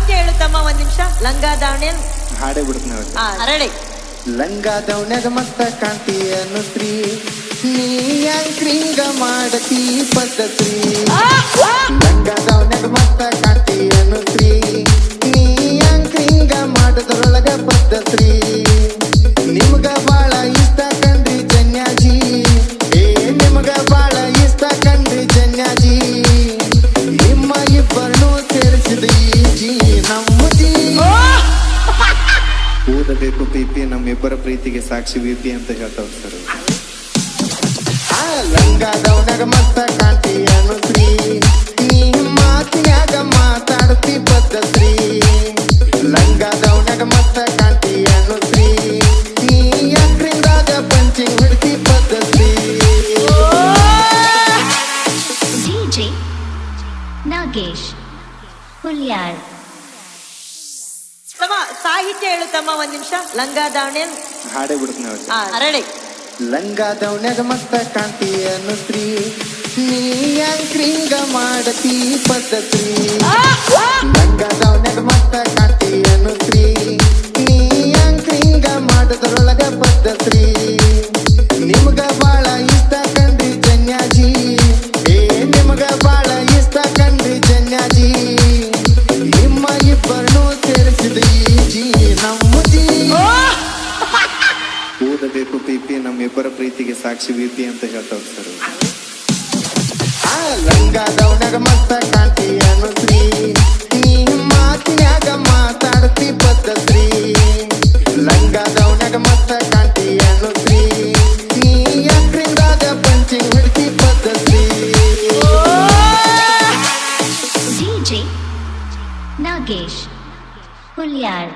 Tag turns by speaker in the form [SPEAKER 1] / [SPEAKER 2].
[SPEAKER 1] ಸಾಹಿತ್ಯ ಹೇಳುತ್ತಮ್ಮ ಒಂದ್ ನಿಮಿಷ. ಲಂಗ ದಾವಣೆ
[SPEAKER 2] ಹಾಡೇ ಬಿಡ್ತೀನಿ.
[SPEAKER 1] ಅರಳಿ
[SPEAKER 2] ಲಂಗ ದೌಣ್ಯಾಗ ಮತ್ತ ಕಾಂತಿಯನ್ನು ಸ್ತ್ರೀ ನೀ ಯಾಂಕ್ರಿಂಗ ಮಾಡತಿ ಪದ್ಧತಿ. ಲಂಗ ದೌಣ್ಯಾಗ ಮತ್ತ ಕಾಂತಿಯನ್ನು ಸ್ತ್ರೀ ನೀ ಯಾಂಕ್ರಿಂಗ ಮಾಡದ್ರೊಳಗ ಪದ್ಧತಿ. ನಿಮ್ಗ ಬಾಳ ಇಷ್ಟ ಕಂಡ್ರಿ ಜನ್ಯಾಜಿ, ನಿಮ್ಗ ಬಾಳ ಇಷ್ಟ ಕಂಡ್ರಿ ಜನ್ಯಾಜಿ. ನಿಮ್ಮ ಇಬ್ಬರನ್ನು ಸೇರಿಸಿದ ಈ ಜೀ ನಮ್ಮ ಜೀ. ಓದಬೇಕು ಪಿಪಿ ನಮ್ಮಿಬ್ಬರ ಪ್ರೀತಿಗೆ ಸಾಕ್ಷಿ ವಿಪಿ ಅಂತ ಹೇಳ್ತಾವ ಸರ್. ಲಂಗ ದೌಣ್ಯಾಗ ಮತ್ತ ಕಾಂತಿಯನ್ನು ಸ್ತ್ರೀ ನೀ ಮಾತಿನ್ಯಾಗ ಮಾತಾಡ್ತಿ ಪದ್ಧತಿ. ಲಂಗ ದೌಣ್ಯಾಗ ಮತ್ತ ಕಾಂತಿಯನ್ನು ಸ್ತ್ರೀ ನೀ ಯಾಕ್ರಿಂದಾಗ ಪಂಚಿಂಗ್ ಹಿಡ್ತಿ ಪದ್ಧತಿ.
[SPEAKER 3] DJ ನಾಗೇಶ್ ಹುಲ್ಯಾಳ್.
[SPEAKER 1] ಸಾಹಿತ್ಯ ಹೇಳುತ್ತಮ್ಮ ಒಂದ್ ನಿಮಿಷ. ಲಂಗ ದಾವಣೆ
[SPEAKER 2] ಹಾಡೇ ಬಿಡ್ತೀನಿ.
[SPEAKER 1] ಅರಳಿ
[SPEAKER 2] ಲಂಗ ದೌಣ್ಯಾಗ ಮತ್ತ ಕಾಂತಿಯನ್ನು ಸ್ತ್ರೀ ನೀ ಯಾಂಕ್ರಿಂಗ ಮಾಡತಿ ಪದ್ಧತಿ. ಲಂಗ ದೌಣ್ಯಾಗ ಮತ್ತ ಕಾಂತಿಯನ್ನು ಸ್ತ್ರೀ ನೀ ಯಾಂಕ್ರಿಂಗ ಮಾಡದ್ರೊಳಗ ಪದ್ಧತಿ. ನಿಮ್ಗ ಬಾಳ ಇಷ್ಟ ಕಂಡ್ರಿ ಜನ್ಯಾಜಿ, ನಿಮ್ಗ ಬಾಳ ಇಷ್ಟ ಕಂಡ್ರಿ ಜನ್ಯಾಜಿ. ನಿಮ್ಮ ಇಬ್ಬರನ್ನು ಸೇರಿಸಿದ ಈ ಜೀ ನಮ್ಮ ಜೀ. ಓದಬೇಕು ಪಿಪಿ ನಮ್ಮಿಬ್ಬರ ಪ್ರೀತಿಗೆ ಸಾಕ್ಷಿ ವಿಪಿ ಅಂತ ಹೇಳ್ತಾವ ಸರ್. ಲಂಗ ದೌಣ್ಯಾಗ ಮತ್ತ ಕಾಂತಿಯನ್ನು ಸ್ತ್ರೀ ನೀ ಮಾತಿನ್ಯಾಗ ಮಾತಾಡ್ತಿ ಪದ್ಧತಿ. ಲಂಗ ದೌಣ್ಯಾಗ ಮತ್ತ ಕಾಂತಿಯನ್ನು ಸ್ತ್ರೀ ನೀ ಯಾಕ್ರಿಂದಾಗ ಪಂಚಿಂಗ್ ಹಿಡ್ತಿ ಪದ್ಧತಿ.
[SPEAKER 3] DJ ನಾಗೇಶ್ ಹುಲ್ಯಾಳ್.